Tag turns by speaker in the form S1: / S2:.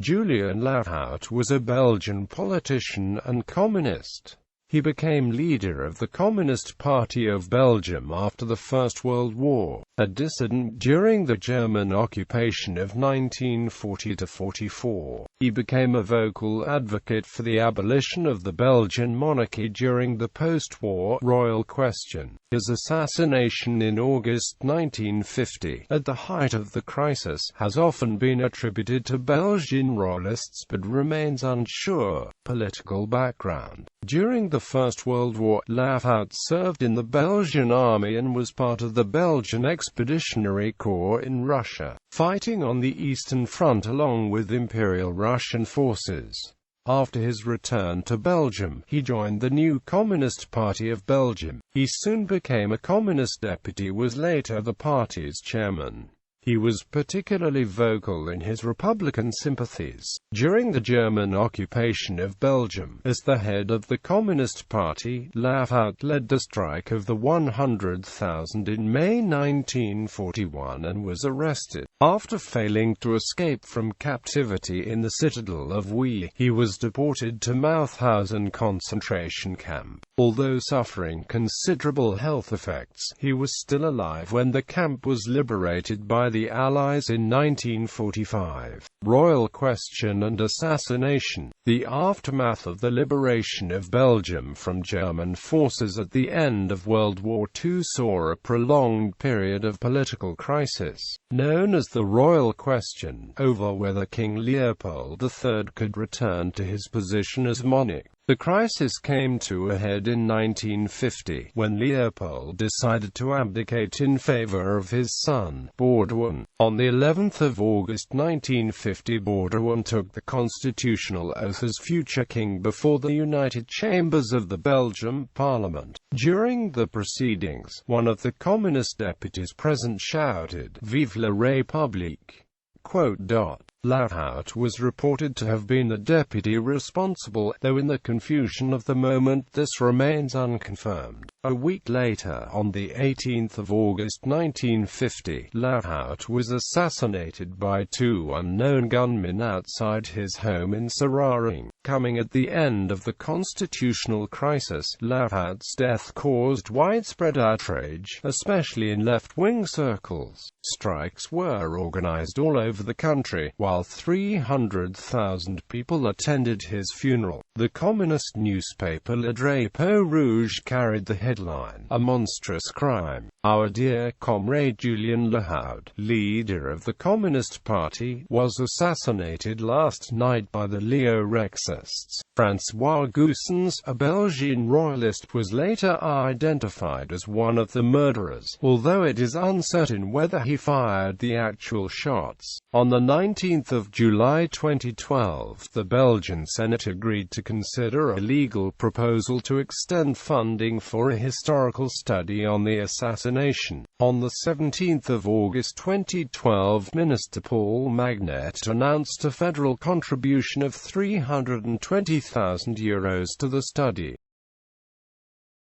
S1: Julien Lahaut was a Belgian politician and communist. He became leader of the Communist Party of Belgium after the First World War, a dissident during the German occupation of 1940–44. He became a vocal advocate for the abolition of the Belgian monarchy during the post-war royal question. His assassination in August 1950, at the height of the crisis, has often been attributed to Belgian royalists but remains unsure. Political background. During the First World War, Lahaut served in the Belgian army and was part of the Belgian Expeditionary Corps in Russia, fighting on the Eastern Front along with Imperial Russian forces. After his return to Belgium, he joined the new Communist Party of Belgium. He soon became a communist deputy, was later the party's chairman. He was particularly vocal in his Republican sympathies during the German occupation of Belgium. As the head of the Communist Party, Lahaut led the strike of the 100,000 in May 1941 and was arrested. After failing to escape from captivity in the citadel of Huy, he was deported to Mauthausen concentration camp. Although suffering considerable health effects, he was still alive when the camp was liberated by the Allies in 1945. Royal question and assassination. The aftermath of the liberation of Belgium from German forces at the end of World War II saw a prolonged period of political crisis, known as the Royal Question, over whether King Leopold III could return to his position as monarch. The crisis came to a head in 1950, when Leopold decided to abdicate in favor of his son, Baudouin. On the 11th of August 1950, Baudouin took the constitutional oath as future king before the united chambers of the Belgian parliament. During the proceedings, one of the communist deputies present shouted, "Vive la République!" Lahaut was reported to have been the deputy responsible, though in the confusion of the moment this remains unconfirmed. A week later, on the 18th of August 1950, Lahaut was assassinated by two unknown gunmen outside his home in Sararing. Coming at the end of the constitutional crisis, Lahaut's death caused widespread outrage, especially in left-wing circles. Strikes were organized all over the country, while 300,000 people attended his funeral. The communist newspaper Le Drapeau Rouge carried the headline, "A Monstrous Crime. Our dear comrade Julien Lahaut, leader of the Communist Party, was assassinated last night by the Leo-Rexists." François Goossens, a Belgian royalist, was later identified as one of the murderers, although it is uncertain whether he fired the actual shots. On the 19th of July 2012, the Belgian Senate agreed to consider a legal proposal to extend funding for a historical study on the assassination. On the 17th of August 2012, Minister Paul Magnet announced a federal contribution of €320,000 to the study.